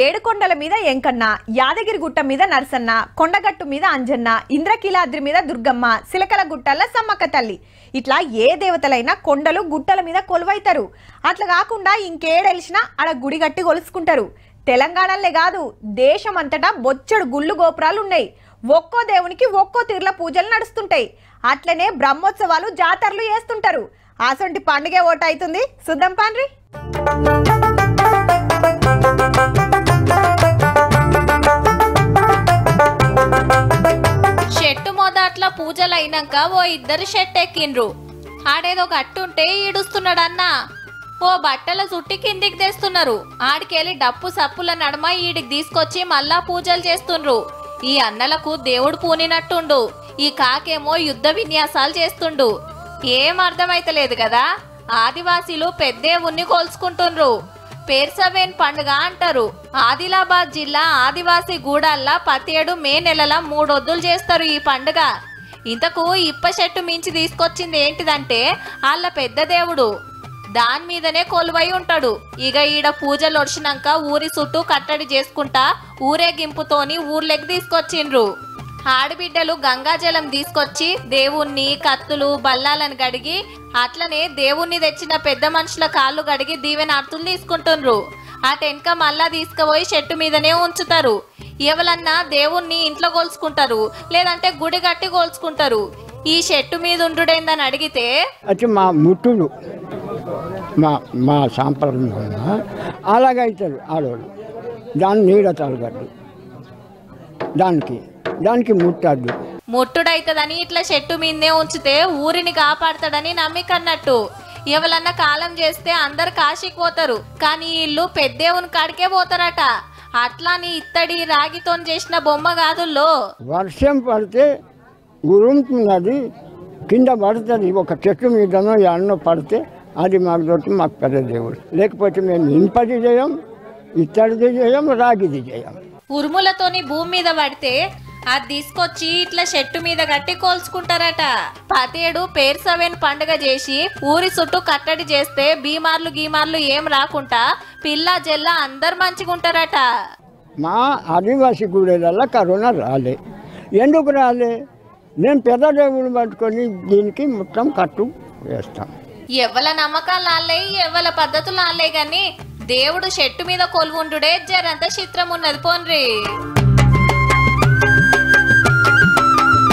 ఏడుకొండల మీద ఎంకన్న, యాదగిరి గుట్ట మీద నరసన్న, కొండగట్టు మీద అంజన్న, ఇంద్రకీలాద్రి మీద దుర్గమ్మ, సిలకల గుట్టల సమ్మక్క తల్లి. ఇట్లా ఏ దేవతలైనా కొండలు గుట్టల మీద కొలువైతారు. అట్లా కాకుండా ఇంకేడెలిసినా ఆడ గుడి గట్టి కొలుసుకుంటారు. తెలంగాణలే కాదు, దేశమంతటా బొచ్చడు గుళ్ళు గోపురాలు ఉన్నాయి. ఒక్కో దేవునికి ఒక్కో తీర్ల పూజలు నడుస్తుంటాయి. అట్లనే బ్రహ్మోత్సవాలు జాతరలు చేస్తుంటారు. అసొంటి పండుగ ఓట అవుతుంది. సుద్దం పాండ్రి. చెట్టు మొదట్ల పూజలు అయినాక ఓ ఇద్దరు షెట్ ఎక్కిండ్రు. ఆడేదో గట్టుంటే ఈడుస్తున్నాడన్న ఓ బట్టల చుట్టి కిందికి తెస్తున్నారు. ఆడికెళ్ళి డప్పు సప్పుల నడమ ఈడికి తీసుకొచ్చి మళ్ళా పూజలు చేస్తుండ్రు. ఈ అన్నలకు దేవుడు పూనినట్టుండు. ఈ కాకేమో యుద్ధ విన్యాసాలు చేస్తుండు. ఏం అర్థమైతలేదు కదా. ఆదివాసీలు పెద్దేవుణ్ణి కోల్చుకుంటుండ్రు. పేర్సవేన్ పండుగ అంటారు. ఆదిలాబాద్ జిల్లా ఆదివాసీ గూడాల్లో ప్రతి ఏడు మే నెలల 3 ఒద్దులు చేస్తారు ఈ పండుగ. ఇంతకు ఇప్ప చెట్టు మించి తీసుకొచ్చింది ఏంటిదంటే వాళ్ళ పెద్ద దేవుడు. దాని మీదనే కొలువై ఉంటాడు. ఇక ఈడ పూజలు ఒడిచినాక ఊరి చుట్టూ కట్టడి చేసుకుంటా ఊరేగింపుతోని ఊర్లోకి తీసుకొచ్చిండ్రు. ఆడబిడ్డలు గంగాజలం తీసుకొచ్చి దేవుణ్ణి, కత్తులు, బల్లాలను గడిగి అట్లనే దేవుణ్ణి తెచ్చిన పెద్ద మనుషుల కాళ్ళు గడిగి దీవెనార్తులు తీసుకుంటుండ్రు. ఆ టెన్క మళ్ళా తీసుకుపోయి చెట్టు మీదనే ఉంచుతారు. ఎవరన్నా దేవుణ్ణి ఇంట్లో కోల్చుకుంటారు, లేదంటే గుడి గట్టి కోల్చుకుంటారు. ఈ చెట్టు మీద ఉండుడేందని అడిగితే మా ముట్టుడు మా సాంప్రదాయం అలాగైతారు ఆడవాళ్ళు. దాన్ని నీడ తలగడ్డు, దానికి ముట్టద్దు. ముట్టుడైతదని ఇట్లా చెట్టు మీదనే ఉంచితే ఊరిని కాపాడతాడని నమ్మికన్నట్టు. ఎవరన్నా కాలం చేస్తే అందరు కాశీకి పోతారు, కానీ వీళ్ళు పెద్దేవుని కాడికే పోతారట. అట్లాని ఇత్తడి రాగితో చేసిన బొమ్మ కాదుల్లో. వర్షం పడితే ఉరుముతున్నది, కింద పడుతుంది. ఒక చెట్టు మీదనో ఎన్నో పడితే అది మాకు దొరికి మాకు పెద్ద దేవుడు. లేకపోతే మేము ఇనుపది చేయం, ఇత్తడిది చేయం, రాగిది చేయం. ఉరుములతోని భూమి మీద పడితే అది తీసుకొచ్చి ఇట్లా చెట్టు మీద గట్టి కోల్చుకుంటారట. ప్రతేడు పేర్సవేన్ పండుగ చేసి ఊరి చుట్టూ కట్టడి చేస్తే బీమార్లు ఏం రాకుండా పిల్ల జల్ల అందరు మంచిగుంటారట. మా ఆదివాసీ గుడిలల్లో కరోనా రాలే. ఎందుకు రాలే? నేను పెద్ద దేవుడు పట్టుకొని దీనికి మొత్తం కట్టు వేస్తాం. ఎవల నమ్మకాలు ఆలే, ఎవల పద్ధతులు ఆలే గాని దేవుడు చెట్టు మీద కొలువుండుడే జరంత చిత్రం ఉన్నది పోన్రి.